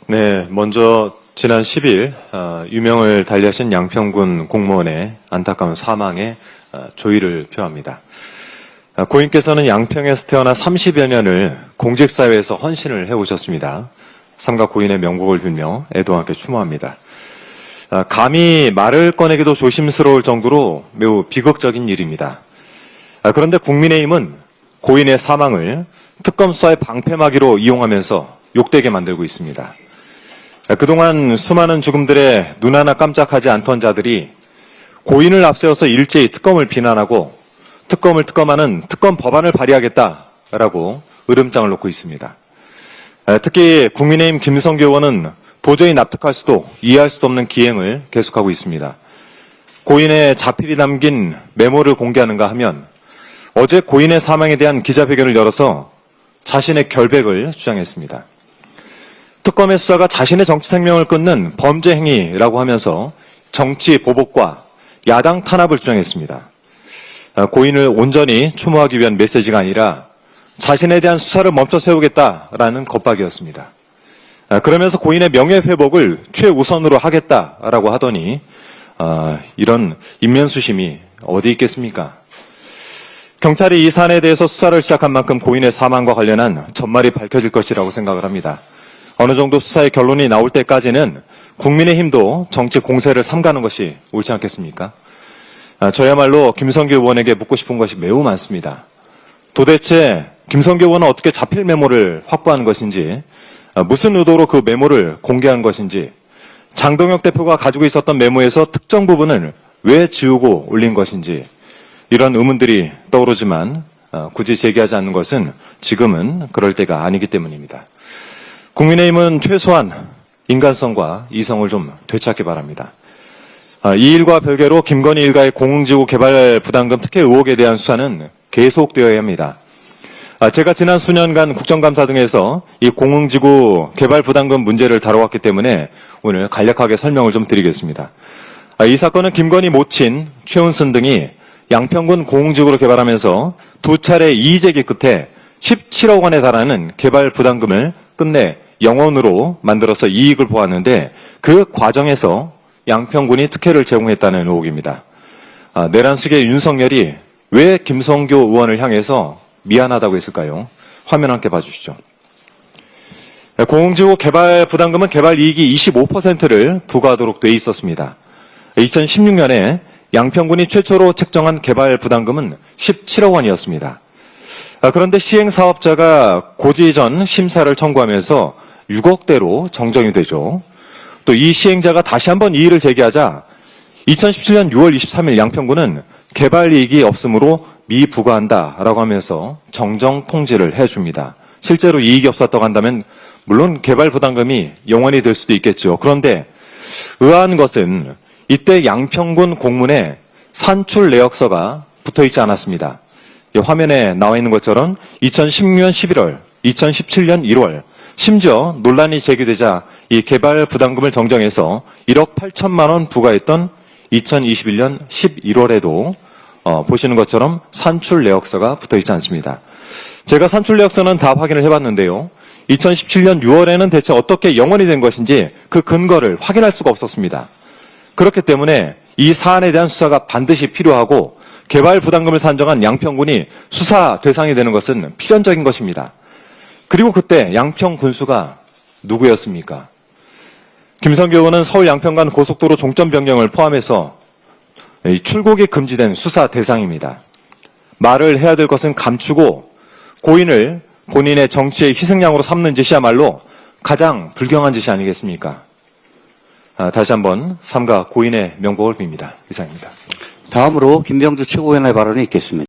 네, 먼저 지난 10일 유명을 달리하신 양평군 공무원의 안타까운 사망에 조의를 표합니다. 고인께서는 양평에서 태어나 30여 년을 공직사회에서 헌신을 해오셨습니다. 삼가 고인의 명복을 빌며 애도와 함께 추모합니다. 감히 말을 꺼내기도 조심스러울 정도로 매우 비극적인 일입니다. 그런데 국민의힘은 고인의 사망을 특검 수사의 방패막이로 이용하면서 욕되게 만들고 있습니다. 그동안 수많은 죽음들에 눈 하나 깜짝하지 않던 자들이 고인을 앞세워서 일제히 특검을 비난하고 특검을 특검하는 특검 법안을 발의하겠다라고 으름장을 놓고 있습니다. 특히 국민의힘 김성교 의원은 도저히 납득할 수도 이해할 수도 없는 기행을 계속하고 있습니다. 고인의 자필이 담긴 메모를 공개하는가 하면 어제 고인의 사망에 대한 기자회견을 열어서 자신의 결백을 주장했습니다. 특검의 수사가 자신의 정치 생명을 끊는 범죄 행위라고 하면서 정치 보복과 야당 탄압을 주장했습니다. 고인을 온전히 추모하기 위한 메시지가 아니라 자신에 대한 수사를 멈춰 세우겠다라는 겁박이었습니다. 그러면서 고인의 명예회복을 최우선으로 하겠다라고 하더니 이런 인면수심이 어디 있겠습니까? 경찰이 이 사안에 대해서 수사를 시작한 만큼 고인의 사망과 관련한 전말이 밝혀질 것이라고 생각을 합니다. 어느 정도 수사의 결론이 나올 때까지는 국민의힘도 정치 공세를 삼가는 것이 옳지 않겠습니까? 저야말로 김성교 의원에게 묻고 싶은 것이 매우 많습니다. 도대체 김성교 의원은 어떻게 자필 메모를 확보한 것인지, 무슨 의도로 그 메모를 공개한 것인지, 장동혁 대표가 가지고 있었던 메모에서 특정 부분을 왜 지우고 올린 것인지, 이런 의문들이 떠오르지만 굳이 제기하지 않는 것은 지금은 그럴 때가 아니기 때문입니다. 국민의힘은 최소한 인간성과 이성을 좀 되찾기 바랍니다. 이 일과 별개로 김건희 일가의 공흥지구 개발 부담금 특혜 의혹에 대한 수사는 계속되어야 합니다. 제가 지난 수년간 국정감사 등에서 이 공흥지구 개발 부담금 문제를 다뤄왔기 때문에 오늘 간략하게 설명을 좀 드리겠습니다. 이 사건은 김건희 모친 최은순 등이 양평군 공흥지구를 개발하면서 두 차례 이의제기 끝에 17억 원에 달하는 개발 부담금을 끝내 영원으로 만들어서 이익을 보았는데 그 과정에서 양평군이 특혜를 제공했다는 의혹입니다. 내란숙의 윤석열이 왜 김성교 의원을 향해서 미안하다고 했을까요? 화면 함께 봐주시죠. 공흥지구 개발 부담금은 개발 이익이 25%를 부과하도록 돼 있었습니다. 2016년에 양평군이 최초로 책정한 개발 부담금은 17억 원이었습니다. 그런데 시행사업자가 고지 전 심사를 청구하면서 6억대로 정정이 되죠. 또 이 시행자가 다시 한번 이의를 제기하자 2017년 6월 23일 양평군은 개발 이익이 없으므로 미부과한다라고 하면서 정정 통지를 해줍니다. 실제로 이익이 없었다고 한다면 물론 개발 부담금이 영원히 될 수도 있겠죠. 그런데 의아한 것은 이때 양평군 공문에 산출 내역서가 붙어있지 않았습니다. 화면에 나와 있는 것처럼 2016년 11월, 2017년 1월, 심지어 논란이 제기되자 이 개발 부담금을 정정해서 1억 8천만 원 부과했던 2021년 11월에도 보시는 것처럼 산출 내역서가 붙어있지 않습니다. 제가 산출 내역서는 다 확인을 해봤는데요. 2017년 6월에는 대체 어떻게 영원이 된 것인지 그 근거를 확인할 수가 없었습니다. 그렇기 때문에 이 사안에 대한 수사가 반드시 필요하고 개발 부담금을 산정한 양평군이 수사 대상이 되는 것은 필연적인 것입니다. 그리고 그때 양평 군수가 누구였습니까? 김성교 의원은 서울 양평 간 고속도로 종점 변경을 포함해서 출국이 금지된 수사 대상입니다. 말을 해야 될 것은 감추고 고인을 본인의 정치의 희생양으로 삼는 짓이야말로 가장 불경한 짓이 아니겠습니까? 다시 한번 삼가 고인의 명복을 빕니다. 이상입니다. 다음으로 김병주 최고위원의 발언이 있겠습니다.